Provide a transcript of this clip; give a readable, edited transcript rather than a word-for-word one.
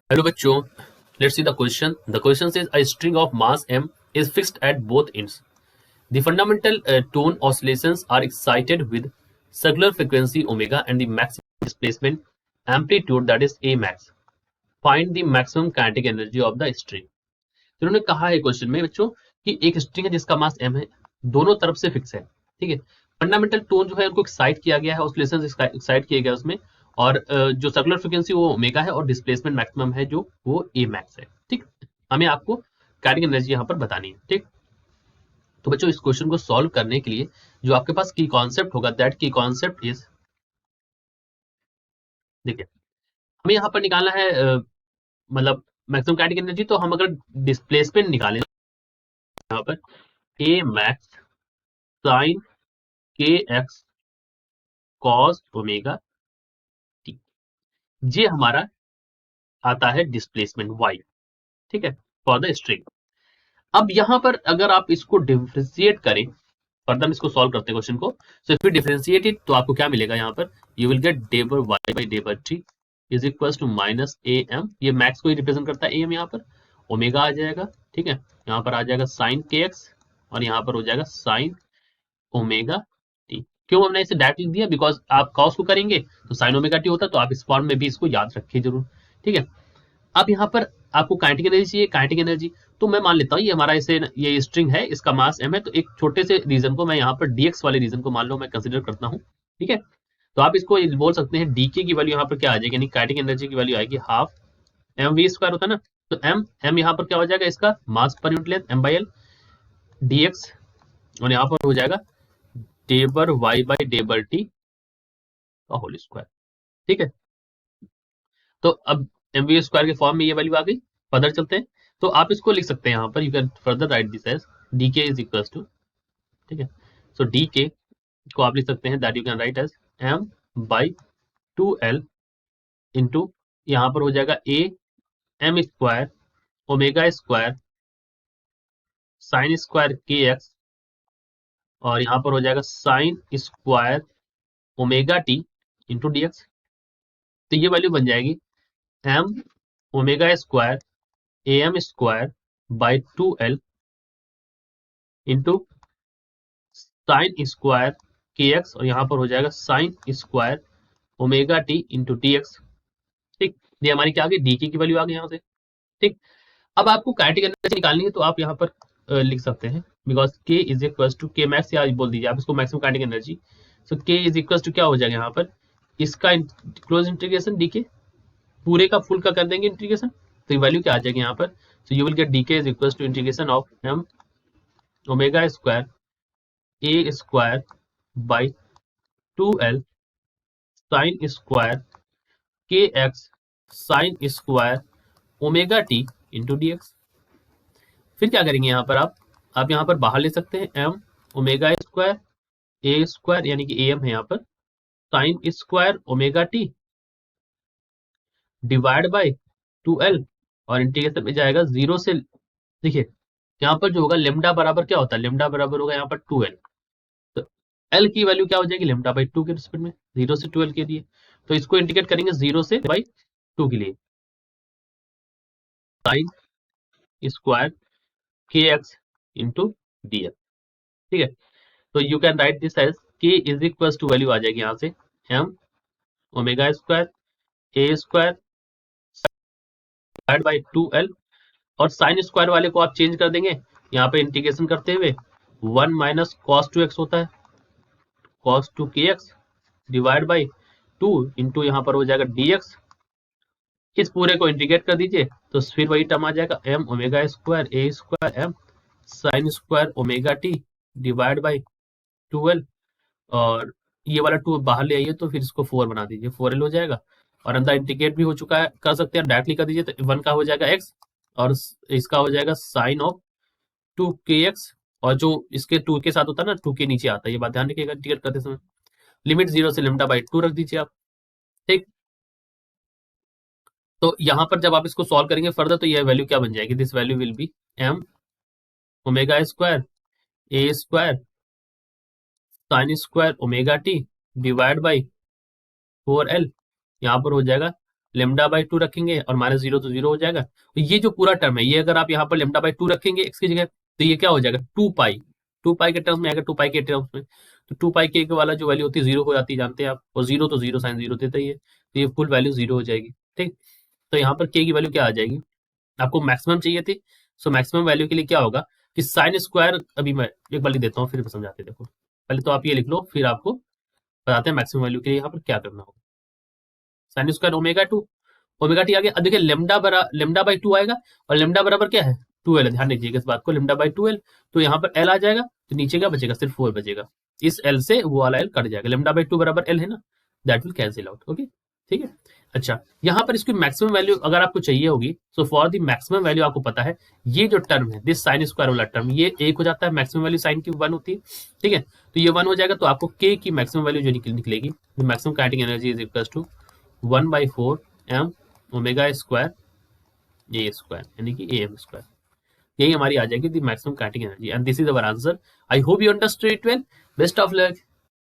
Hello बच्चों, let's see the question. The question says a string of mass m is fixed at both ends. The fundamental tone oscillations are excited with circular frequency omega and the maximum displacement amplitude, that is a max. Find the maximum kinetic energy of the string. तो उन्होंने कहा है question में बच्चों कि एक string है जिसका मास m है, दोनों तरफ से फिक्स है, ठीक है। फंडामेंटल टोन जो है उनको एक्साइट किया गया है, ऑसिलेशन एक्साइट किया गया है उसमें, और जो सर्कुलर फ्रीक्वेंसी वो ओमेगा है और डिस्प्लेसमेंट मैक्सिमम है जो वो ए मैक्स है, ठीक। हमें आपको काइनेटिक एनर्जी यहाँ पर बतानी है, ठीक। तो बच्चों इस क्वेश्चन को सॉल्व करने के लिए जो आपके पास की कॉन्सेप्ट होगा, दैट की कॉन्सेप्ट इज, देखिए हमें यहाँ पर निकालना है मतलब मैक्सिमम काइनेटिक एनर्जी। तो हम अगर डिस्प्लेसमेंट निकालें यहाँ पर ए मैक्स साइन के एक्स कॉस ओमेगा टी, ये हमारा आता है डिस्प्लेसमेंट वाई, ठीक है, फॉर द स्ट्रिंग। अब यहां पर अगर आप इसको डिफरेंशिएट करें, फर्दर हम इसको सॉल्व करते हैं क्वेश्चन को। So if you differentiate it तो आपको क्या मिलेगा यहाँ पर, you will get d by y by d by t is equal to minus a m, ये मैक्स को ही रिप्रेजेंट करता है ए एम, यहाँ पर ओमेगा आ जाएगा, ठीक है। यहाँ पर आ जाएगा साइन के एक्स और यहाँ पर हो जाएगा साइन ओमेगा टी। क्यों हमने इसे डायरेक्ट लिख दिया, बिकॉज आप कॉस को करेंगे तो साइन ओमेगा टी होता, तो आप इस फॉर्म में भी इसको याद रखिए जरूर, ठीक है। अब यहाँ पर आपको काइनेटिक एनर्जी चाहिए, काइनेटिक एनर्जी तो मैं मान लेता हूँ ये हमारा इसे ये स्ट्रिंग है, इसका मास m है, तो एक छोटे से रीजन को मैं यहाँ पर dx वाले रीजन को मान लो मैं कंसिडर करता हूँ, ठीक है। तो आप इसको बोल सकते हैं dk की वैल्यू यहाँ पर क्या आ जाएगी, यानी काइनेटिक एनर्जी की वैल्यू आएगी हाफ एम वी स्क्वायर होता है ना, तो m यहाँ पर क्या हो जाएगा, इसका mass per unit length m by l dx, और यहाँ पर हो जाएगा डेबर y बाई डेबर t का होल स्क्वायर, ठीक है। तो अब एम वी स्क्वायर के फॉर्म में ये वैल्यू आ गई। फर्दर चलते हैं, तो आप इसको लिख सकते हैं यहाँ पर, you can further write this as d k is equal to, ठीक है। सो डी के को आप लिख सकते हैं that you can write as m by two l into, यहाँ पर हो जाएगा a m square omega square sine square k x, और यहाँ पर हो जाएगा sine square omega t into d x. तो ये वैल्यू बन जाएगी m omega square a m square by two l into sine square k x, और यहाँ पर हो जाएगा sine square omega t into t x, ठीक। ये हमारी क्या आ गई, डी की वैल्यू आ गई यहाँ से, ठीक। अब आपको काइनेटिक एनर्जी निकालनी है तो आप यहाँ पर लिख सकते हैं, बिकॉज के इज इक्वल टू के मैक्स, या बोल दीजिए आप इसको मैक्सिमम काइनेटिक एनर्जी। सो के इज इक्वल टू क्या हो जाएगा यहाँ पर, इसका क्लोज इंटीग्रेशन डी के पूरे का फुल का कर देंगे इंटीग्रेशन, तो ये वैल्यू क्या आ जाएगी यहाँ पर। So you will get d k is equal to integration of m omega square a square by two l sine square k x sine square omega t into d x. फिर क्या करेंगे यहाँ पर आप यहाँ पर बाहर ले सकते हैं M omega square a square, यानी कि ए एम है यहाँ पर, sign square omega t divide by two l, और इंटीग्रेशन में जाएगा जीरो से, देखिए यहाँ पर जो होगा लेमडा बराबर क्या होता है, लेमडा बराबर होगा यहाँ पर टू एल, तो एल की वैल्यू क्या हो जाएगी, लेमडा बाई टू के रिस्पेक्ट में, जीरो से टू एल के लिए, तो इसको इंडिकेट करेंगे जीरो से बाई टू के लिए, sine square k x into d x, ठीक है। तो you can write this as k is equal to value आ जाएगी यहाँ से m omega square a square divide by two l, और साइन स्क्वायर वाले को आप चेंज कर देंगे यहाँ पे इंटीग्रेशन करते हुए, one minus cos two x होता है, कॉस टू के x divide by two into यहाँ पर हो जाएगा डी एक्स। इस पूरे को इंटीग्रेट कर दीजिए तो फिर वही टर्म आ जाएगा m omega square a square m sine square omega t divide by twelve, और ये वाला टू बाहर ले आइए तो फिर इसको फोर बना दीजिए, फोर एल हो जाएगा, और अंदर इंटीग्रेट भी हो चुका है, कर सकते हैं डायरेक्टली कर दीजिए, तो वन का हो जाएगा एक्स और इसका हो जाएगा साइन ऑफ टू के एक्स, और जो इसके टू के साथ होता है ना, टू के नीचे आता है, ये बात ध्यान रखिएगा इंटीग्रेट करते समय। लिमिट जीरो से लेमडा बाई टू रख दीजिए आप, ठीक। तो यहाँ पर जब आप इसको सॉल्व करेंगे फर्दर तो यह वैल्यू क्या बन जाएगी, this value will be m omega square a square sine square omega t divide by four l, यहाँ पर हो जाएगा लेमडा बाई 2 रखेंगे और माइनस 0 तो 0 हो जाएगा। तो ये जो पूरा टर्म है, ये अगर आप यहाँ पर लेमडा बाई 2 रखेंगे एक्स की जगह, तो ये क्या हो जाएगा 2 पाई, 2 पाई के टर्म्स में आएगा, 2 पाई के टर्म्स में। तो 2 पाई के वाला जो वैल्यू होती है 0 हो जाती है, जानते हैं आप, और 0 तो 0 साइन 0 देता ही है, तो ये फुल वैल्यू 0 हो जाएगी। ठीक, तो यहाँ पर के की वैल्यू क्या आ जाएगी, आपको मैक्सिमम चाहिए थी, सो मैक्सिमम वैल्यू के लिए क्या होगा कि साइन स्क्वायर, अभी मैं एक बार लिख देता हूँ फिर समझाते हैं। देखो पहले तो आप ये लिख लो, फिर आपको बताते हैं मैक्सिमम वैल्यू के लिए यहाँ पर क्या करना होगा। Sine square omega 2, omega t आ गया। अब देखिए लेमडा बाई 2 आएगा, और लेमडा बराबर क्या है 2l, ध्यान दीजिएगा इस बात को, लेमडा बाई 2l, तो यहाँ पर l आ जाएगा, तो नीचे क्या बचेगा, सिर्फ 4 बचेगा, इस l से वो वाला l कट जाएगा, लेमडा बाई 2 बराबर l है ना, that will cancel out. Okay, ठीक है। अच्छा, यहाँ पर इसकी मैक्सिमम वैल्यू अगर आपको चाहिए होगी, so for the maximum value आपको पता है ये जो टर्म है, दिस साइन स्क्वायर वाला टर्म, ये 1 हो जाता है, मैक्सिमम वैल्यू साइन की 1 होती है। ठीक है, तो ये 1 हो जाएगा, तो आपको के की मैक्सिमम वैल्यू जो निकलेगी, maximum kinetic energy is equal to 1/4 m omega square a square, यानी कि ए एम स्क्वायर, यही हमारी आ जाएगी the maximum kinetic energy, and this is our answer. I hope you understood it well. Best of luck.